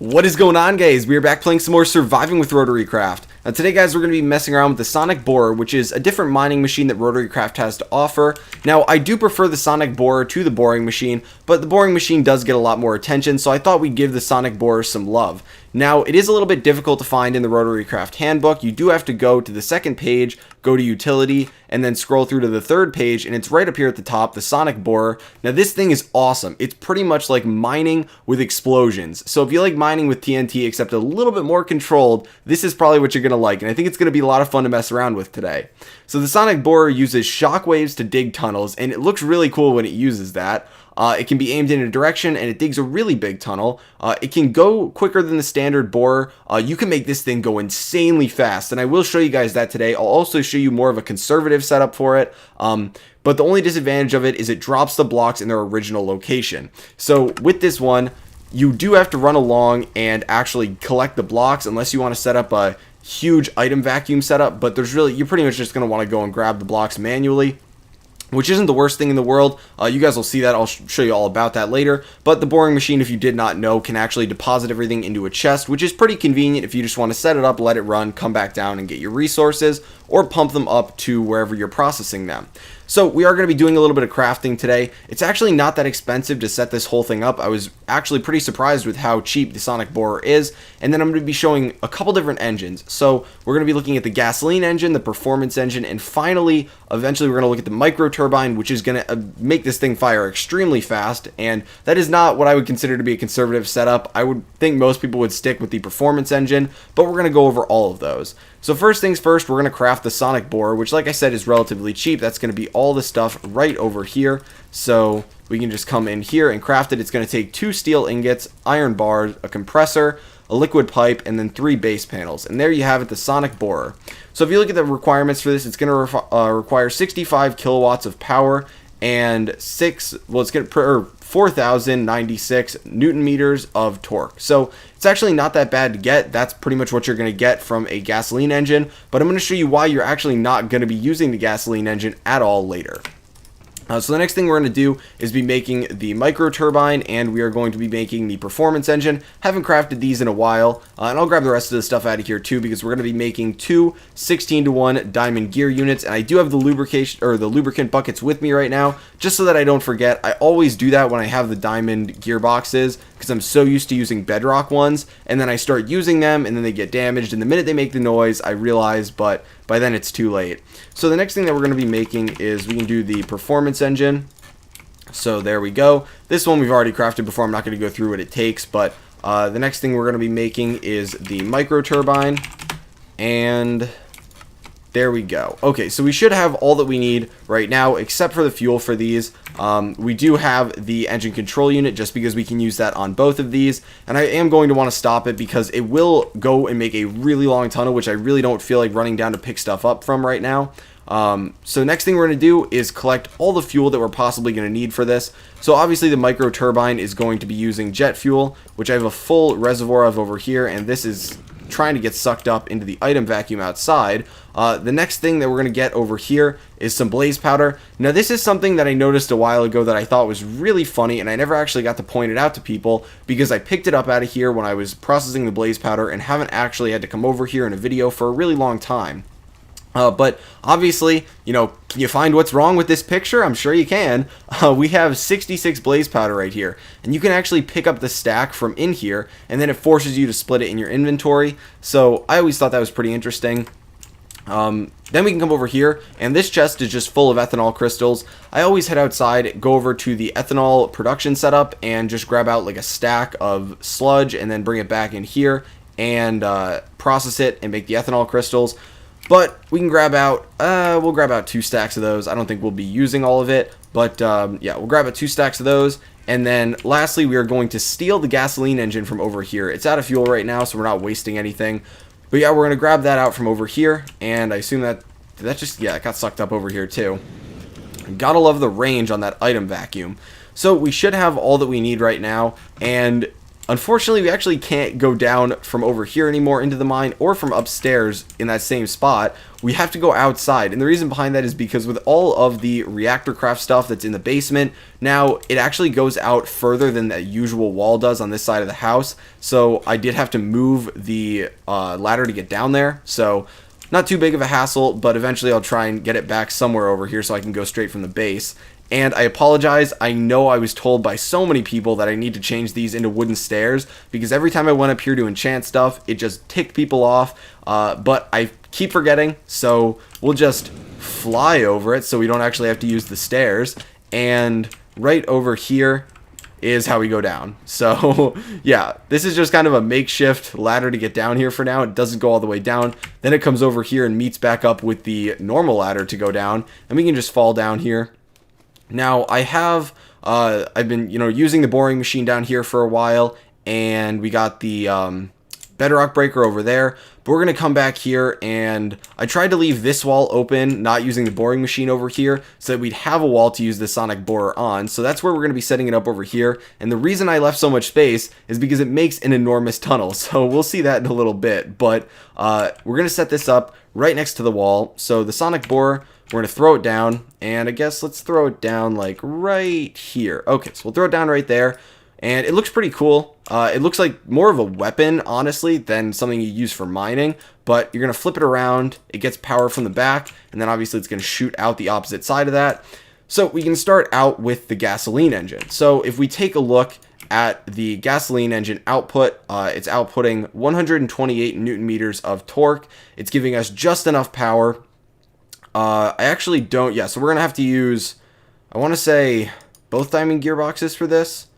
What is going on, guys? We are back playing some more Surviving with RotaryCraft. Now today, guys, we're going to be messing around with the Sonic Borer, which is a different mining machine that RotaryCraft has to offer. Now, I do prefer the Sonic Borer to the boring machine, but the boring machine does get a lot more attention, so I thought we'd give the Sonic Borer some love. Now, it is a little bit difficult to find in the RotaryCraft handbook. You do have to go to the second page, go to Utility, and then scroll through to the third page, and it's right up here at the top, the Sonic Borer. Now, this thing is awesome. It's pretty much like mining with explosions. So if you like mining with TNT, except a little bit more controlled, this is probably what you're going to like, and I think it's going to be a lot of fun to mess around with today. So the Sonic Borer uses shockwaves to dig tunnels, and it looks really cool when it uses that. It can be aimed in a direction, and it digs a really big tunnel. It can go quicker than the standard borer. You can make this thing go insanely fast, and I will show you guys that today. I'll also show you more of a conservative setup for it. But the only disadvantage of it is it drops the blocks in their original location. So with this one, you do have to run along and actually collect the blocks unless you want to set up a huge item vacuum setup. But you're pretty much just going to want to go and grab the blocks manually, which isn't the worst thing in the world. You guys will see that. I'll show you all about that later. But the boring machine, if you did not know, can actually deposit everything into a chest, which is pretty convenient if you just want to set it up, let it run, come back down and get your resources, or pump them up to wherever you're processing them. So we are going to be doing a little bit of crafting today. It's actually not that expensive to set this whole thing up. I was actually pretty surprised with how cheap the Sonic Borer is. And then I'm going to be showing a couple different engines. So we're going to be looking at the gasoline engine, the performance engine, and finally, eventually we're going to look at the Micro Turbine, which is going to make this thing fire extremely fast. And that is not what I would consider to be a conservative setup. I would think most people would stick with the performance engine, but we're going to go over all of those. So first things first, we're going to craft the Sonic Borer, which, like I said, is relatively cheap. That's going to be all the stuff right over here. So we can just come in here and craft it. It's going to take 2 steel ingots, iron bars, a compressor, a liquid pipe, and then 3 base panels. And there you have it, the Sonic Borer. So if you look at the requirements for this, it's going to require 65 kilowatts of power and 4,096 newton meters of torque. So it's actually not that bad to get. That's pretty much what you're going to get from a gasoline engine, but I'm going to show you why you're actually not going to be using the gasoline engine at all later. So the next thing we're going to do is be making the Micro Turbine, and we are going to be making the performance engine. Haven't crafted these in a while, and I'll grab the rest of the stuff out of here too, because we're going to be making 2 16-to-1 diamond gear units, and I do have the lubricant buckets with me right now, just so that I don't forget. I always do that when I have the diamond gearboxes, because I'm so used to using bedrock ones, and then I start using them, and then they get damaged, and the minute they make the noise, I realize, but by then it's too late. So the next thing that we're going to be making is we can do the performance engine. So there we go. This one we've already crafted before. I'm not going to go through what it takes, but the next thing we're going to be making is the Micro Turbine, and there we go. Okay, so we should have all that we need right now, except for the fuel for these. We do have the engine control unit, just because we can use that on both of these. And I am going to want to stop it, because it will go and make a really long tunnel, which I really don't feel like running down to pick stuff up from right now. So next thing we're going to do is collect all the fuel that we're possibly going to need for this. So obviously the Micro Turbine is going to be using jet fuel, which I have a full reservoir of over here, and this is trying to get sucked up into the item vacuum outside. The next thing that we're going to get over here is some blaze powder. Now this is something that I noticed a while ago that I thought was really funny, and I never actually got to point it out to people, because I picked it up out of here when I was processing the blaze powder and haven't actually had to come over here in a video for a really long time. But obviously, you know, can you find what's wrong with this picture? I'm sure you can. We have 66 blaze powder right here, and you can actually pick up the stack from in here, and then it forces you to split it in your inventory. So I always thought that was pretty interesting. Then we can come over here, and this chest is just full of ethanol crystals. I always head outside, go over to the ethanol production setup, and just grab out like a stack of sludge, and then bring it back in here, and process it, and make the ethanol crystals. But we can grab out, we'll grab out 2 stacks of those. I don't think we'll be using all of it, but yeah, we'll grab out 2 stacks of those. And then lastly, we are going to steal the gasoline engine from over here. It's out of fuel right now, so we're not wasting anything. But yeah, we're going to grab that out from over here, and I assume that just, yeah, it got sucked up over here too. Gotta love the range on that item vacuum. So we should have all that we need right now, and Unfortunately, we actually can't go down from over here anymore into the mine or from upstairs in that same spot. We have to go outside, and the reason behind that is because with all of the ReactorCraft stuff that's in the basement, now it actually goes out further than the usual wall does on this side of the house. So I did have to move the ladder to get down there. So not too big of a hassle, but eventually I'll try and get it back somewhere over here so I can go straight from the base. And I apologize, I know I was told by so many people that I need to change these into wooden stairs, because every time I went up here to enchant stuff, it just ticked people off, but I keep forgetting, so we'll just fly over it so we don't actually have to use the stairs. And right over here is how we go down. So yeah, this is just kind of a makeshift ladder to get down here for now. It doesn't go all the way down. Then it comes over here and meets back up with the normal ladder to go down, and we can just fall down here. Now I have, I've been, using the boring machine down here for a while, and we got the bedrock breaker over there, but we're going to come back here, and I tried to leave this wall open, not using the boring machine over here, so that we'd have a wall to use the sonic borer on. So that's where we're going to be setting it up over here, and the reason I left so much space is because it makes an enormous tunnel, so we'll see that in a little bit. But we're going to set this up right next to the wall. So the sonic borer, we're going to throw it down, and I guess let's throw it down like right here. Okay, so we'll throw it down right there, and it looks pretty cool. It looks like more of a weapon, honestly, than something you use for mining, but you're going to flip it around, it gets power from the back, and then obviously it's going to shoot out the opposite side of that. So we can start out with the gasoline engine. So if we take a look at the gasoline engine output, it's outputting 128 Newton meters of torque. It's giving us just enough power. I actually don't, so we're going to have to use, I want to say, both diamond gearboxes for this.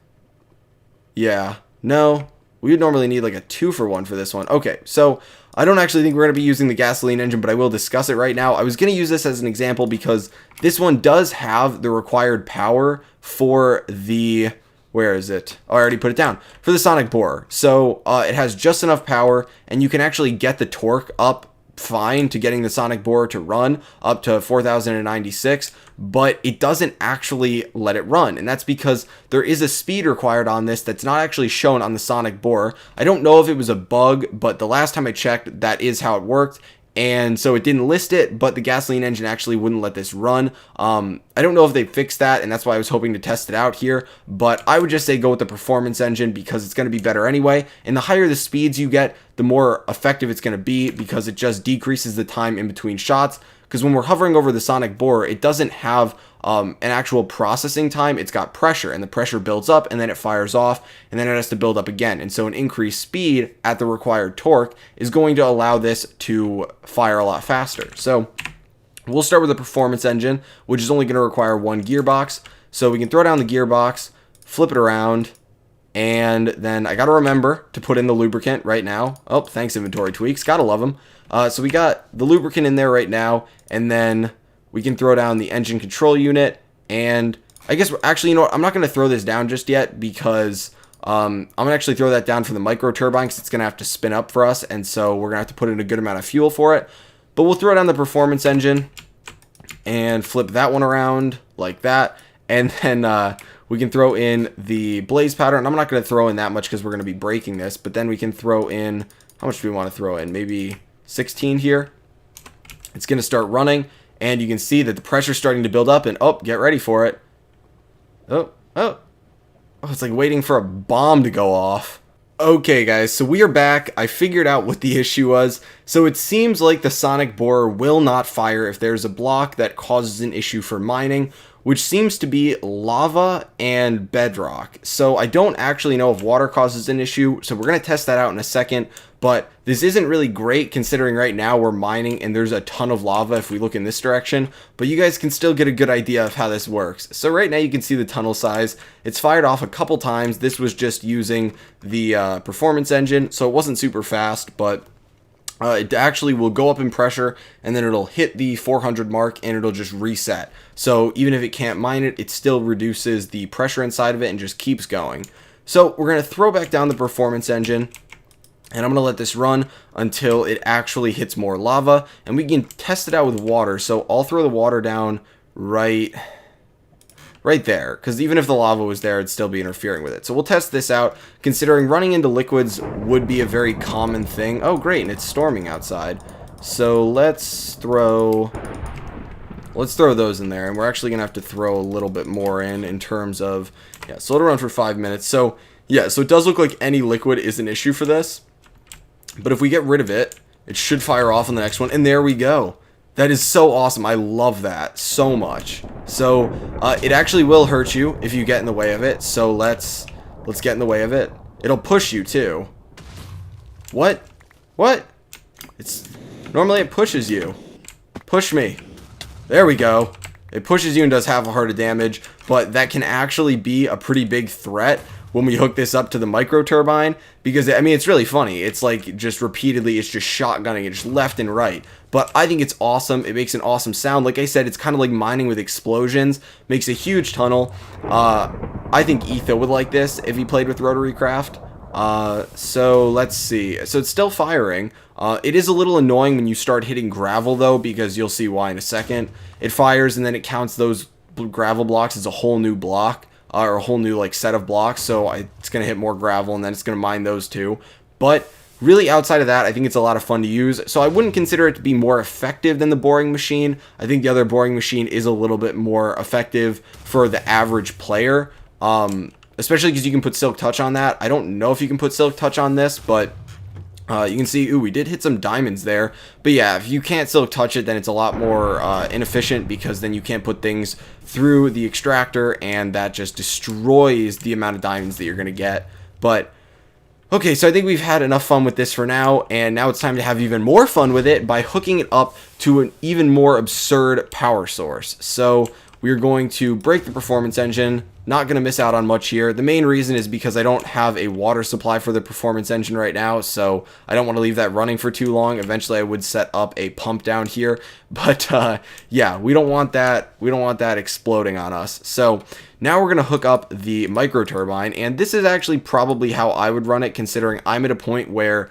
Yeah, no, we would normally need like a 2-for-1 for this one. Okay, so I don't actually think we're going to be using the gasoline engine, but I will discuss it right now. I was going to use this as an example because this one does have the required power for the, where is it? Oh, I already put it down. For the sonic borer. So it has just enough power, and you can actually get the torque up fine to getting the sonic borer to run up to 4096, but it doesn't actually let it run, and that's because there is a speed required on this that's not actually shown on the sonic borer. I don't know if it was a bug, but the last time I checked, that is how it worked. And so it didn't list it, but the gasoline engine actually wouldn't let this run. I don't know if they fixed that, and that's why I was hoping to test it out here. But I would just say go with the performance engine because it's going to be better anyway. And the higher the speeds you get, the more effective it's going to be because it just decreases the time in between shots. Because when we're hovering over the sonic borer, it doesn't have an actual processing time. It's got pressure, and the pressure builds up, and then it fires off, and then it has to build up again. And so an increased speed at the required torque is going to allow this to fire a lot faster. So we'll start with the performance engine, which is only going to require one gearbox. So we can throw down the gearbox, flip it around, and then I got to remember to put in the lubricant right now. Oh, thanks, inventory tweaks. Gotta love them. So we got the lubricant in there right now, and then we can throw down the engine control unit, and I guess actually, you know what, I'm not going to throw this down just yet because I'm going to actually throw that down for the micro turbine because it's going to have to spin up for us, and so we're going to have to put in a good amount of fuel for it. But we'll throw down the performance engine and flip that one around like that, and then we can throw in the blaze powder, and I'm not going to throw in that much because we're going to be breaking this, but then we can throw in, how much do we want to throw in? Maybe 16 here. It's going to start running, and you can see that the pressure's starting to build up, and oh, get ready for it. Oh, it's like waiting for a bomb to go off. Okay guys, so we are back. I figured out what the issue was. So it seems like the sonic borer will not fire if there's a block that causes an issue for mining, which seems to be lava and bedrock. So I don't actually know if water causes an issue, so we're going to test that out in a second. But this isn't really great considering right now we're mining and there's a ton of lava if we look in this direction. But you guys can still get a good idea of how this works. So right now you can see the tunnel size. It's fired off a couple times. This was just using the performance engine, so it wasn't super fast, but it actually will go up in pressure, and then it'll hit the 400 mark, and it'll just reset. So even if it can't mine it, it still reduces the pressure inside of it and just keeps going. So we're going to throw back down the performance engine, and I'm going to let this run until it actually hits more lava, and we can test it out with water. So I'll throw the water down right right there, because even if the lava was there, it'd still be interfering with it. So we'll test this out, considering running into liquids would be a very common thing. Oh, great, and it's storming outside. So let's throw those in there, and we're actually going to have to throw a little bit more in terms of, yeah, so it'll run for 5 minutes. So, yeah, so it does look like any liquid is an issue for this, but if we get rid of it, it should fire off on the next one, and there we go. That is so awesome. I love that so much. So, it actually will hurt you if you get in the way of it, so let's get in the way of it. It'll push you, too. What? Normally it pushes you. Push me. There we go. It pushes you and does half a heart of damage, but that can actually be a pretty big threat when we hook this up to the micro turbine, because, I mean, it's really funny. It's like just repeatedly, it's just shotgunning it just left and right. But I think it's awesome. It makes an awesome sound. Like I said, it's kind of like mining with explosions. Makes a huge tunnel. I think Etho would like this if he played with RotaryCraft. So let's see. So it's still firing. It is a little annoying when you start hitting gravel, though, because you'll see why in a second. It fires and then it counts those gravel blocks as a whole new block, or a whole new like set of blocks. So it's going to hit more gravel and then it's going to mine those too. But really, outside of that, I think it's a lot of fun to use. So I wouldn't consider it to be more effective than the boring machine. I think the other boring machine is a little bit more effective for the average player. Especially because you can put Silk Touch on that. I don't know if you can put Silk Touch on this, but you can see, ooh, we did hit some diamonds there. But yeah, if you can't Silk Touch it, then it's a lot more inefficient, because then you can't put things through the extractor, and that just destroys the amount of diamonds that you're going to get. But okay, so I think we've had enough fun with this for now, and now it's time to have even more fun with it by hooking it up to an even more absurd power source. So we're going to break the performance engine. Not going to miss out on much here. The main reason is because I don't have a water supply for the performance engine right now, so I don't want to leave that running for too long. Eventually I would set up a pump down here, but yeah, we don't want that exploding on us. So now we're going to hook up the micro turbine, and this is actually probably how I would run it, considering I'm at a point where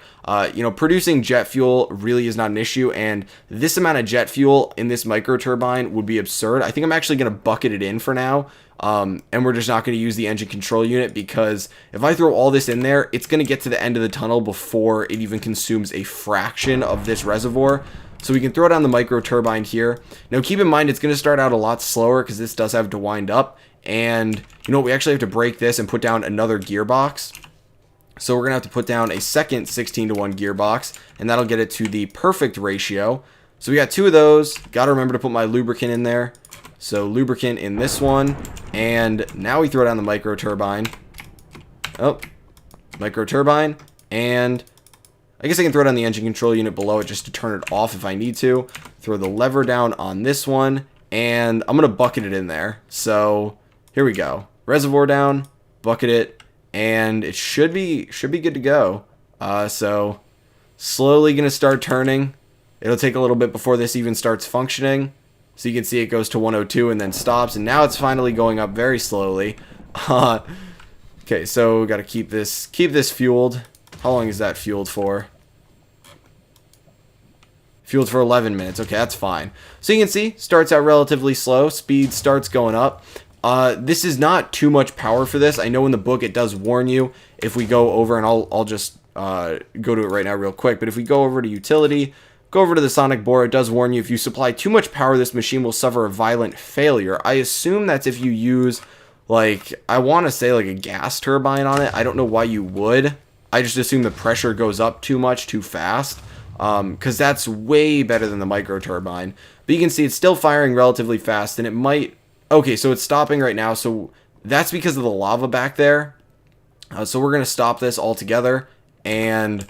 producing jet fuel really is not an issue, and this amount of jet fuel in this micro turbine would be absurd. I think I'm actually going to bucket it in for now. And we're just not going to use the engine control unit, because if I throw all this in there, it's going to get to the end of the tunnel before it even consumes a fraction of this reservoir. So we can throw down the micro turbine here. Now keep in mind, it's going to start out a lot slower because this does have to wind up. And you know what, we actually have to break this and put down another gearbox. So we're going to have to put down a second 16:1 gearbox, and that'll get it to the perfect ratio. So we got 2 of those. Got to remember to put my lubricant in there. So lubricant in this one, and now we throw down the micro turbine. Oh, micro turbine, and I guess I can throw down the engine control unit below it just to turn it off if I need to. Throw the lever down on this one, and I'm gonna bucket it in there. So here we go. Reservoir down, bucket it, and it should be good to go. So slowly gonna start turning. It'll take a little bit before this even starts functioning. So you can see it goes to 102 and then stops, and now it's finally going up very slowly. Okay, so we got to keep this fueled. How long is that fueled for? Fueled for 11 minutes. Okay, that's fine. So you can see, starts out relatively slow. Speed starts going up. This is not too much power for this. I know in the book it does warn you if we go over, and I'll just go to it right now real quick. But if we go over to utility, go over to the sonic bore, it does warn you if you supply too much power, this machine will suffer a violent failure. I assume that's if you use, like, I want to say like a gas turbine on it. I don't know why you would. I just assume the pressure goes up too much, too fast, because that's way better than the micro turbine. But you can see it's still firing relatively fast, and it might... Okay, so it's stopping right now, so that's because of the lava back there. So we're going to stop this altogether, and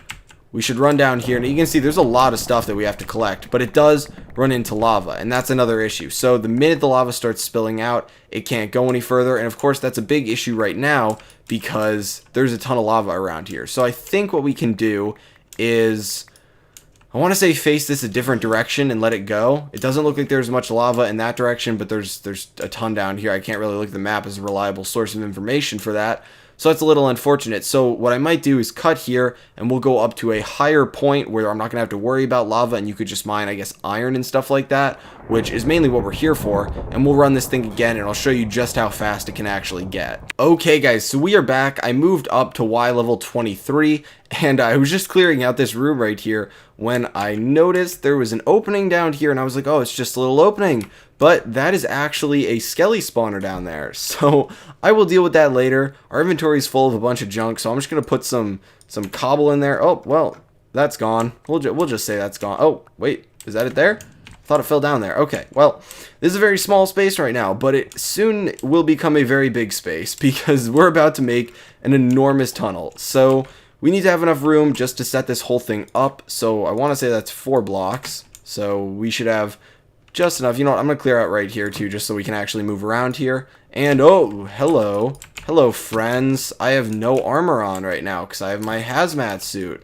we should run down here, and you can see there's a lot of stuff that we have to collect, but it does run into lava, and that's another issue. So the minute the lava starts spilling out, it can't go any further, and of course that's a big issue right now because there's a ton of lava around here. So I think what we can do is, I want to say face this a different direction and let it go. It doesn't look like there's much lava in that direction, but there's a ton down here. I can't really look at the map as a reliable source of information for that. So that's a little unfortunate. So what I might do is cut here, and we'll go up to a higher point where I'm not going to have to worry about lava, and you could just mine, I guess, iron and stuff like that, which is mainly what we're here for. And we'll run this thing again, and I'll show you just how fast it can actually get. Okay, guys, so we are back. I moved up to Y level 23, and I was just clearing out this room right here when I noticed there was an opening down here, and I was like, oh, it's just a little opening. But that is actually a skelly spawner down there, so I will deal with that later. Our inventory is full of a bunch of junk, so I'm just going to put some cobble in there. Oh, well, that's gone. We'll just say that's gone. Oh, wait, is that it there? I thought it fell down there. Okay, well, this is a very small space right now, but it soon will become a very big space because we're about to make an enormous tunnel. So we need to have enough room just to set this whole thing up. So I want to say that's 4 blocks, so we should have just enough. You know what, I'm going to clear out right here too, just so we can actually move around here. And oh, hello. Hello, friends. I have no armor on right now because I have my hazmat suit.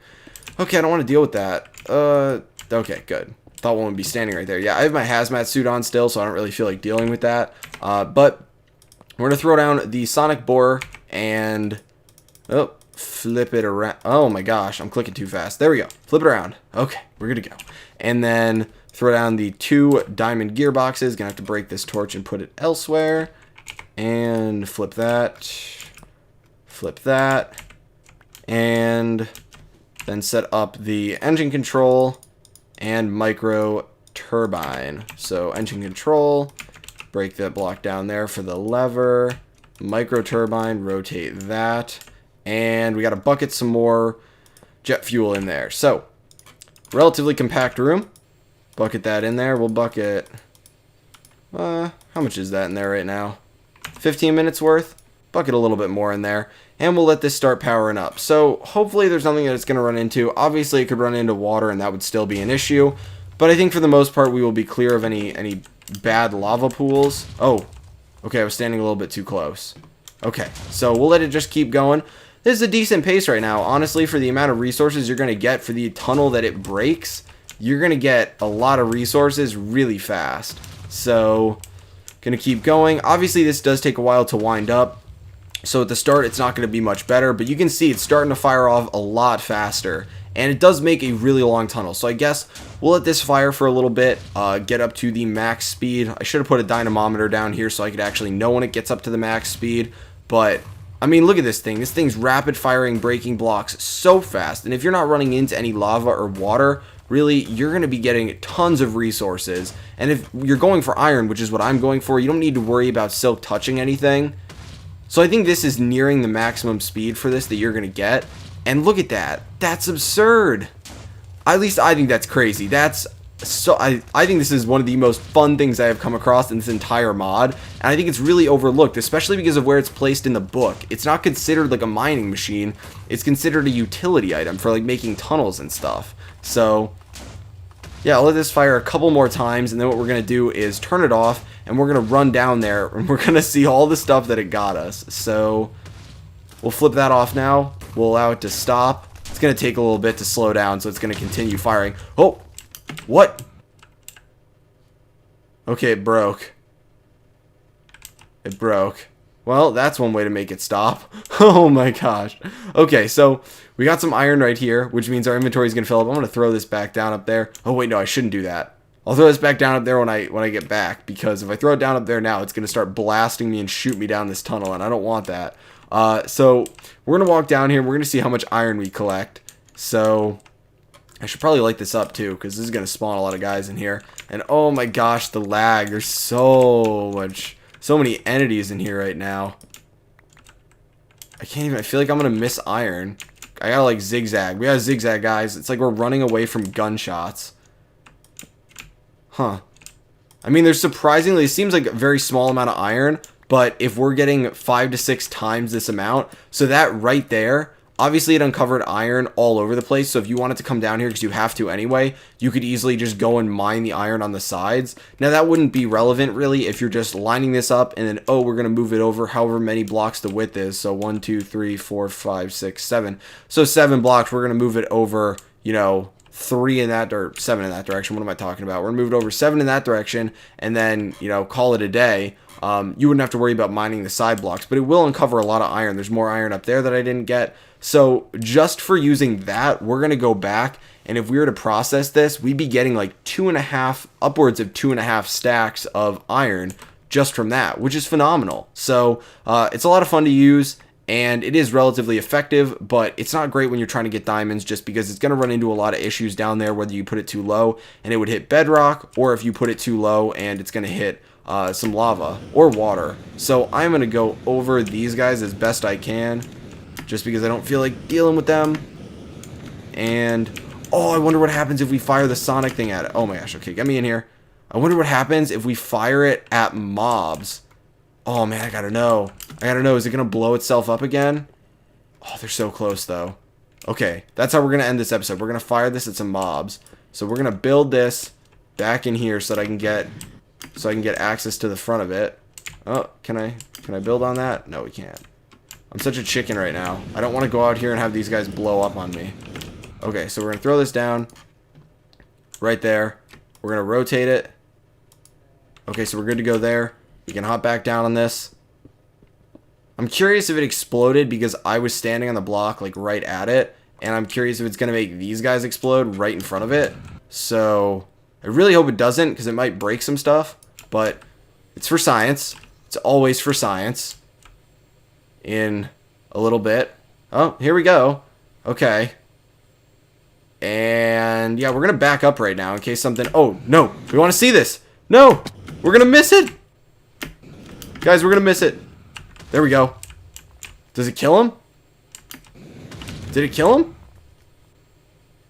Okay, I don't want to deal with that. Okay, good. Thought one would be standing right there. Yeah, I have my hazmat suit on still, so I don't really feel like dealing with that. But we're going to throw down the sonic borer and oh, flip it around. Oh my gosh, I'm clicking too fast. There we go. Flip it around. Okay, we're good to go. And then throw down the 2 diamond gearboxes. Gonna have to break this torch and put it elsewhere. And flip that. Flip that. And then set up the engine control and micro turbine. So engine control, break that block down there for the lever. Micro turbine, rotate that. And we gotta bucket some more jet fuel in there. So, relatively compact room. Bucket that in there. We'll bucket, how much is that in there right now? 15 minutes worth. Bucket a little bit more in there. And we'll let this start powering up. So hopefully there's nothing that it's going to run into. Obviously it could run into water and that would still be an issue. But I think for the most part we will be clear of any bad lava pools. Oh, okay, I was standing a little bit too close. Okay, so we'll let it just keep going. This is a decent pace right now. Honestly, for the amount of resources you're going to get for the tunnel that it breaks, you're going to get a lot of resources really fast. So, going to keep going. Obviously, this does take a while to wind up. So, at the start, it's not going to be much better. But you can see it's starting to fire off a lot faster. And it does make a really long tunnel. So, I guess we'll let this fire for a little bit. Get up to the max speed. I should have put a dynamometer down here so I could actually know when it gets up to the max speed. But I mean, look at this thing. This thing's rapid firing, breaking blocks so fast. And if you're not running into any lava or water, really, you're going to be getting tons of resources. And if you're going for iron, which is what I'm going for, you don't need to worry about silk touching anything. So I think this is nearing the maximum speed for this that you're going to get. And look at that. That's absurd. At least I think that's crazy. That's so I think this is one of the most fun things I have come across in this entire mod, and I think it's really overlooked, especially because of where it's placed in the book. It's not considered like a mining machine, it's considered a utility item for like making tunnels and stuff. So yeah, I'll let this fire a couple more times, and then what we're going to do is turn it off, and we're going to run down there, and we're going to see all the stuff that it got us. So we'll flip that off now, we'll allow it to stop. It's going to take a little bit to slow down, so it's going to continue firing. Oh! What? Okay, it broke. It broke. Well, that's one way to make it stop. Oh my gosh. Okay, so we got some iron right here, which means our inventory is going to fill up. I'm going to throw this back down up there. Oh wait, no, I shouldn't do that. I'll throw this back down up there when I get back, because if I throw it down up there now, it's going to start blasting me and shoot me down this tunnel, and I don't want that. So we're going to walk down here, and we're going to see how much iron we collect. So I should probably light this up too, because this is going to spawn a lot of guys in here. And oh my gosh, the lag. There's so many entities in here right now. I feel like I'm going to miss iron. I gotta like zigzag. We gotta zigzag, guys. It's like we're running away from gunshots. Huh. I mean, there's surprisingly, it seems like a very small amount of iron, but if we're getting 5 to 6 times this amount, so that right there, obviously it uncovered iron all over the place, so if you wanted to come down here, because you have to anyway, you could easily just go and mine the iron on the sides. Now that wouldn't be relevant really if you're just lining this up and then, oh, we're going to move it over however many blocks the width is. So 1, 2, 3, 4, 5, 6, 7. So 7 blocks, we're going to move it over, you know, 3 in that, or 7 in that direction. What am I talking about? We're gonna move it over 7 in that direction, and then, you know, call it a day. You wouldn't have to worry about mining the side blocks, but it will uncover a lot of iron. There's more iron up there that I didn't get. So just for using that, we're gonna go back, and if we were to process this, we'd be getting like 2.5, upwards of 2.5 stacks of iron just from that, which is phenomenal. So it's a lot of fun to use, and it is relatively effective, but it's not great when you're trying to get diamonds, just because it's going to run into a lot of issues down there, whether you put it too low and it would hit bedrock, or if you put it too low and it's going to hit some lava or water. So I'm going to go over these guys as best I can, just because I don't feel like dealing with them. And oh, I wonder what happens if we fire the sonic thing at it. Oh my gosh, okay, get me in here. I wonder what happens if we fire it at mobs. Oh man, I gotta know. Is it gonna blow itself up again? Oh, they're so close though. Okay, that's how we're gonna end this episode. We're gonna fire this at some mobs. So we're gonna build this back in here so that I can get access to the front of it. Oh, can I build on that? No, we can't. I'm such a chicken right now. I don't want to go out here and have these guys blow up on me. Okay, so we're gonna throw this down right there. We're gonna rotate it. Okay, so we're good to go there. We can hop back down on this. I'm curious if it exploded because I was standing on the block like right at it, and I'm curious if it's gonna make these guys explode right in front of it. So I really hope it doesn't, because it might break some stuff, but it's for science. It's always for science. In a little bit. Oh, here we go. Okay. And yeah, we're gonna back up right now in case something. Oh no, we want to see this. No, we're gonna miss it, guys. We're gonna miss it. There we go. Does it kill him? Did it kill him?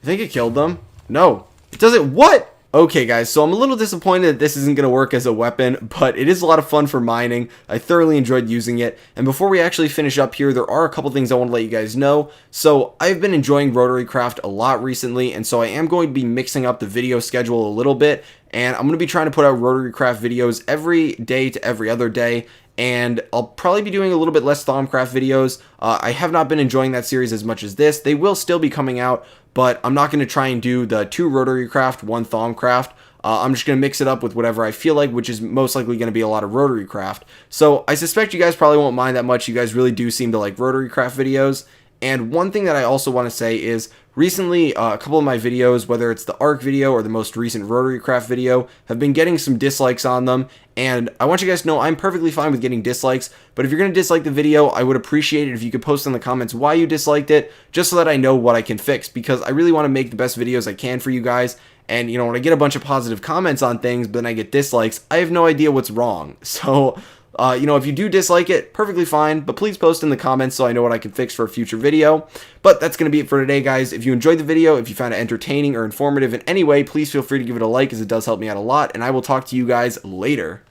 I think it killed them. No, it doesn't. What? Okay, guys, so I'm a little disappointed that this isn't going to work as a weapon, but it is a lot of fun for mining. I thoroughly enjoyed using it. And before we actually finish up here, there are a couple things I want to let you guys know. So I've been enjoying RotaryCraft a lot recently, and so I am going to be mixing up the video schedule a little bit, and I'm going to be trying to put out RotaryCraft videos every day to every other day. And I'll probably be doing a little bit less Thaumcraft videos. I have not been enjoying that series as much as this. They will still be coming out, but I'm not going to try and do the 2 RotaryCraft, 1 Thaumcraft. I'm just going to mix it up with whatever I feel like, which is most likely going to be a lot of RotaryCraft. So I suspect you guys probably won't mind that much. You guys really do seem to like RotaryCraft videos. And one thing that I also want to say is, recently, a couple of my videos, whether it's the ARC video or the most recent RotaryCraft video, have been getting some dislikes on them. And I want you guys to know I'm perfectly fine with getting dislikes, but if you're going to dislike the video, I would appreciate it if you could post in the comments why you disliked it, just so that I know what I can fix, because I really want to make the best videos I can for you guys. And, you know, when I get a bunch of positive comments on things, but then I get dislikes, I have no idea what's wrong. So you know, if you do dislike it, perfectly fine, but please post in the comments so I know what I can fix for a future video. But that's going to be it for today, guys. If you enjoyed the video, if you found it entertaining or informative in any way, please feel free to give it a like, as it does help me out a lot, and I will talk to you guys later.